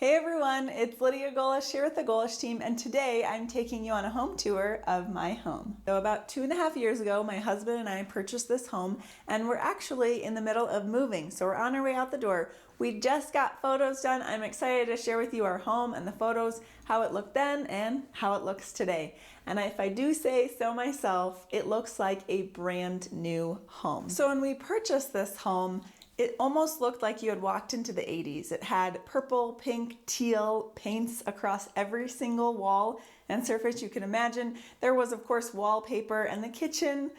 Hey everyone, it's Lydia Golesh here with the Golesh Team, and today I'm taking you on a home tour of my home. So about 2.5 years ago, my husband and I purchased this home, and we're actually in the middle of moving, so we're on our way out the door. We just got photos done. I'm excited to share with you our home and the photos, how it looked then and how it looks today. And if I do say so myself, it looks like a brand new home. So when we purchased this home, it almost looked like you had walked into the 80s. It had purple, pink, teal paints across every single wall and surface you can imagine. There was, of course, wallpaper, and the kitchen,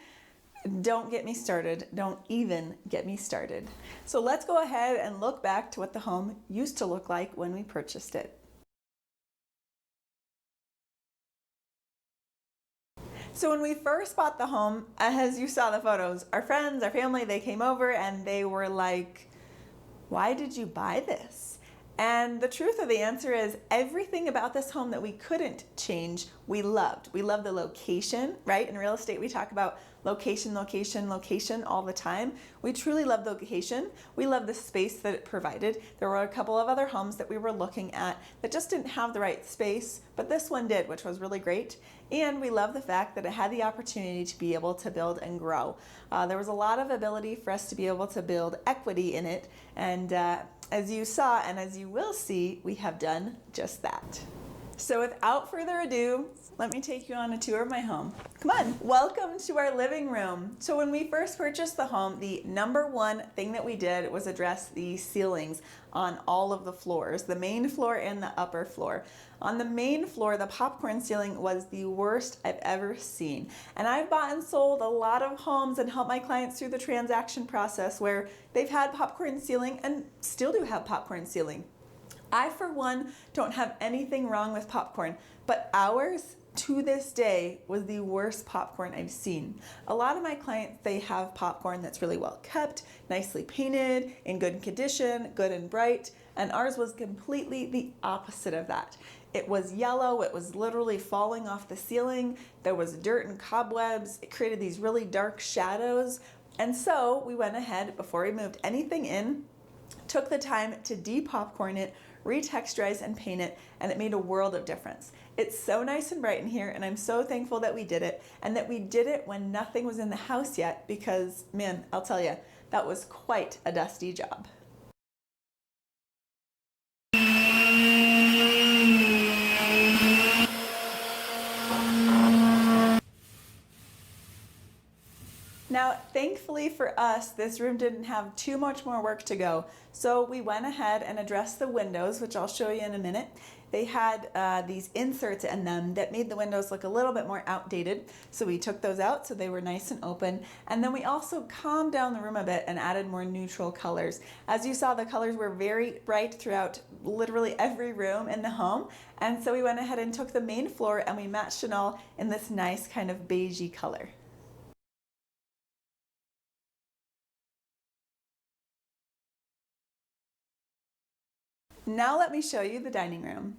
don't get me started. Don't even get me started. So let's go ahead and look back to what the home used to look like when we purchased it. So when we first bought the home, as you saw the photos, our friends, our family, they came over and they were like, why did you buy this? And the truth of the answer is everything about this home that we couldn't change, we loved. We loved the location, right? In real estate, we talk about location, location, location all the time. We truly love the location. We love the space that it provided. There were a couple of other homes that we were looking at that just didn't have the right space, but this one did, which was really great. And we love the fact that it had the opportunity to be able to build and grow. There was a lot of ability for us to be able to build equity in it, and as you saw and as you will see, we have done just that. So without further ado, let me take you on a tour of my home. Come on, welcome to our living room. So when we first purchased the home, the number one thing that we did was address the ceilings on all of the floors, the main floor and the upper floor. On the main floor, the popcorn ceiling was the worst I've ever seen. And I've bought and sold a lot of homes and helped my clients through the transaction process where they've had popcorn ceiling and still do have popcorn ceiling. I, for one, don't have anything wrong with popcorn, but ours, to this day, was the worst popcorn I've seen. A lot of my clients, they have popcorn that's really well kept, nicely painted, in good condition, good and bright, and ours was completely the opposite of that. It was yellow, it was literally falling off the ceiling, there was dirt and cobwebs, it created these really dark shadows, and so we went ahead, before we moved anything in, took the time to de-popcorn it, retexturize and paint it, and it made a world of difference. It's so nice and bright in here, and I'm so thankful that we did it, and that we did it when nothing was in the house yet, because man, I'll tell you, that was quite a dusty job. Now, thankfully for us, this room didn't have too much more work to go. So we went ahead and addressed the windows, which I'll show you in a minute. They had these inserts in them that made the windows look a little bit more outdated. So we took those out so they were nice and open. And then we also calmed down the room a bit and added more neutral colors. As you saw, the colors were very bright throughout literally every room in the home. And so we went ahead and took the main floor and we matched it all in this nice kind of beigey color. Now let me show you the dining room.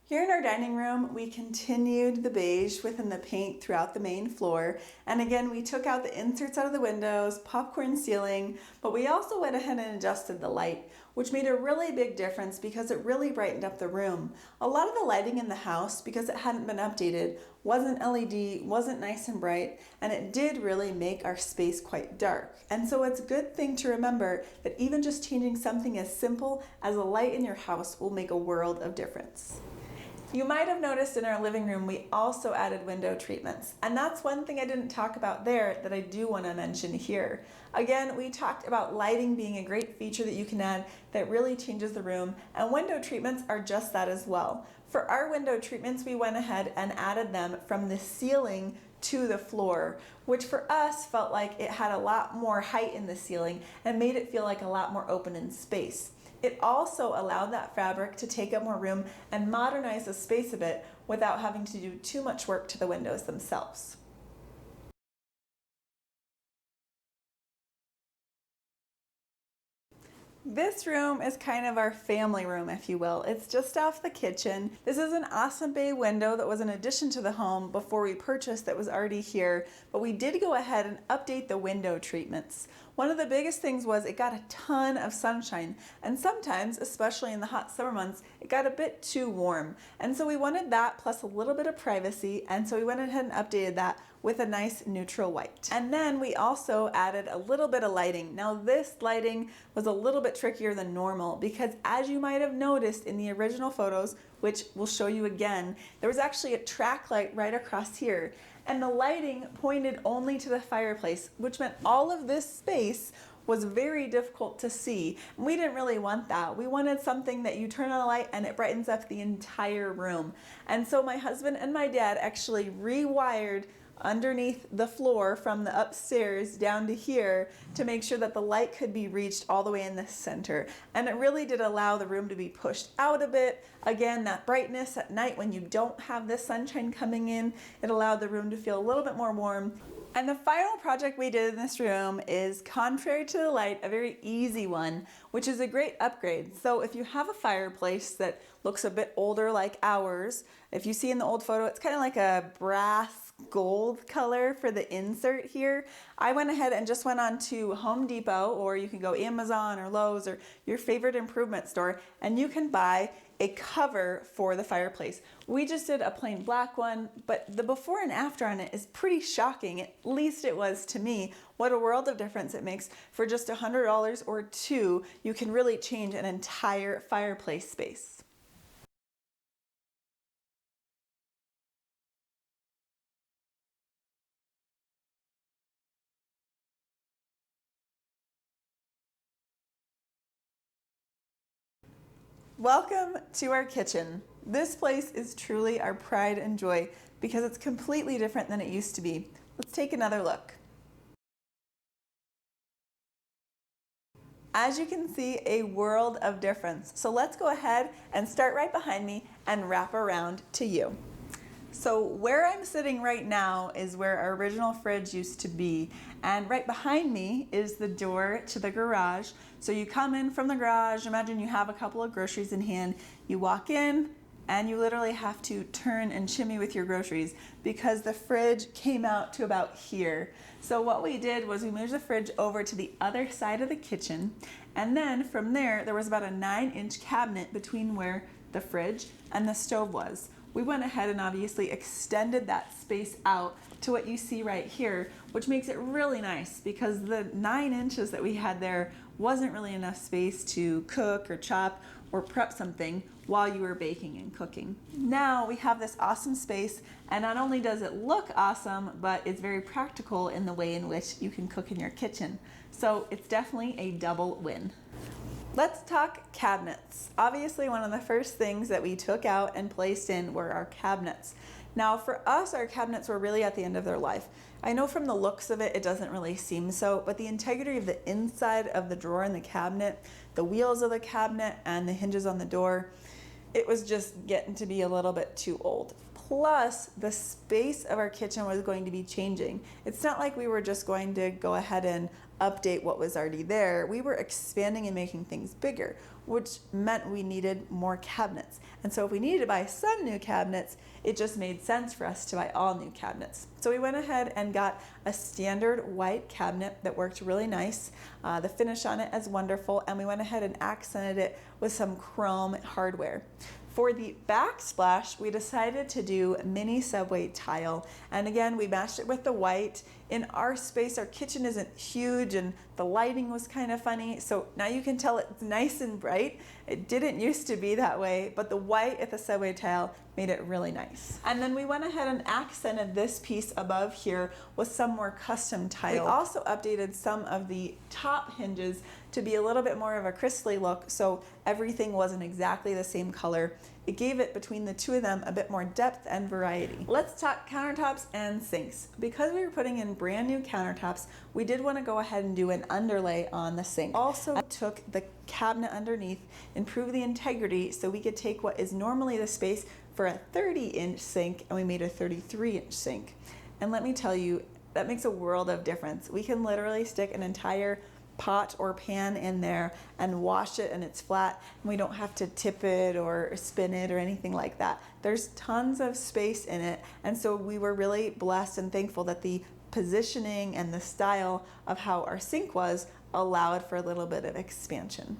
Here in our dining room, we continued the beige within the paint throughout the main floor. And again, we took out the inserts out of the windows, popcorn ceiling, but we also went ahead and adjusted the light, which made a really big difference because it really brightened up the room. A lot of the lighting in the house, because it hadn't been updated, wasn't LED, wasn't nice and bright, and it did really make our space quite dark. And so it's a good thing to remember that even just changing something as simple as a light in your house will make a world of difference. You might have noticed in our living room we also added window treatments, and that's one thing I didn't talk about there that I do want to mention here. Again, we talked about lighting being a great feature that you can add that really changes the room, and window treatments are just that as well. For our window treatments, we went ahead and added them from the ceiling to the floor, which for us felt like it had a lot more height in the ceiling and made it feel like a lot more open in space. It also allowed that fabric to take up more room and modernize the space a bit without having to do too much work to the windows themselves. This room is kind of our family room, if you will. It's just off the kitchen. This is an awesome bay window that was an addition to the home before we purchased that was already here, but we did go ahead and update the window treatments. One of the biggest things was it got a ton of sunshine, and sometimes, especially in the hot summer months, it got a bit too warm. And so we wanted that plus a little bit of privacy, and so we went ahead and updated that with a nice neutral white. And then we also added a little bit of lighting. Now this lighting was a little bit trickier than normal because, as you might have noticed in the original photos, which we'll show you again, there was actually a track light right across here. And the lighting pointed only to the fireplace, which meant all of this space was very difficult to see. And we didn't really want that. We wanted something that you turn on a light and it brightens up the entire room. And so my husband and my dad actually rewired underneath the floor from the upstairs down to here to make sure that the light could be reached all the way in the center. And it really did allow the room to be pushed out a bit. Again, that brightness at night when you don't have the sunshine coming in, it allowed the room to feel a little bit more warm. And the final project we did in this room is, contrary to the light, a very easy one, which is a great upgrade. So if you have a fireplace that looks a bit older like ours, if you see in the old photo, it's kind of like a brass gold color for the insert here. I went ahead and just went on to Home Depot, or you can go Amazon or Lowe's or your favorite improvement store, and you can buy a cover for the fireplace. We just did a plain black one, but the before and after on it is pretty shocking. At least it was to me. What a world of difference it makes. For just $100 or $2, you can really change an entire fireplace space. Welcome to our kitchen. This place is truly our pride and joy because it's completely different than it used to be. Let's take another look. As you can see, a world of difference. So let's go ahead and start right behind me and wrap around to you. So where I'm sitting right now is where our original fridge used to be, and right behind me is the door to the garage. So you come in from the garage, imagine you have a couple of groceries in hand, you walk in and you literally have to turn and shimmy with your groceries because the fridge came out to about here. So what we did was we moved the fridge over to the other side of the kitchen, and then from there was about a 9-inch cabinet between where the fridge and the stove was. We went ahead and obviously extended that space out to what you see right here, which makes it really nice because the 9 inches that we had there wasn't really enough space to cook or chop or prep something while you were baking and cooking. Now we have this awesome space, and not only does it look awesome, but it's very practical in the way in which you can cook in your kitchen. So it's definitely a double win. Let's talk cabinets. Obviously, one of the first things that we took out and placed in were our cabinets. Now for us, our cabinets were really at the end of their life. I know from the looks of it, it doesn't really seem so, but the integrity of the inside of the drawer in the cabinet, the wheels of the cabinet, and the hinges on the door, it was just getting to be a little bit too old. Plus, the space of our kitchen was going to be changing. It's not like we were just going to go ahead and update what was already there. We were expanding and making things bigger, which meant we needed more cabinets. And so if we needed to buy some new cabinets, it just made sense for us to buy all new cabinets. So we went ahead and got a standard white cabinet that worked really nice. The finish on it is wonderful, and we went ahead and accented it with some chrome hardware. For the backsplash, we decided to do mini subway tile. And again, we matched it with the white. In our space, our kitchen isn't huge and the lighting was kind of funny. So now you can tell it's nice and bright. It didn't used to be that way, but the white at the subway tile made it really nice. And then we went ahead and accented this piece above here with some more custom tile. We also updated some of the top hinges to be a little bit more of a crystally look, so everything wasn't exactly the same color. It gave it, between the two of them, a bit more depth and variety. Let's talk countertops and sinks. Because we were putting in brand new countertops, we did want to go ahead and do an underlay on the sink. Also took the cabinet underneath, improved the integrity so we could take what is normally the space for a 30-inch sink, and we made a 33-inch sink. And let me tell you, that makes a world of difference. We can literally stick an entire pot or pan in there and wash it, and it's flat, and we don't have to tip it or spin it or anything like that. There's tons of space in it, and so we were really blessed and thankful that the positioning and the style of how our sink was allowed for a little bit of expansion.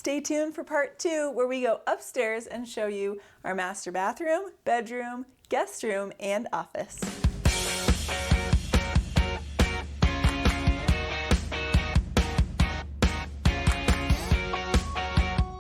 Stay tuned for part 2, where we go upstairs and show you our master bathroom, bedroom, guest room, and office.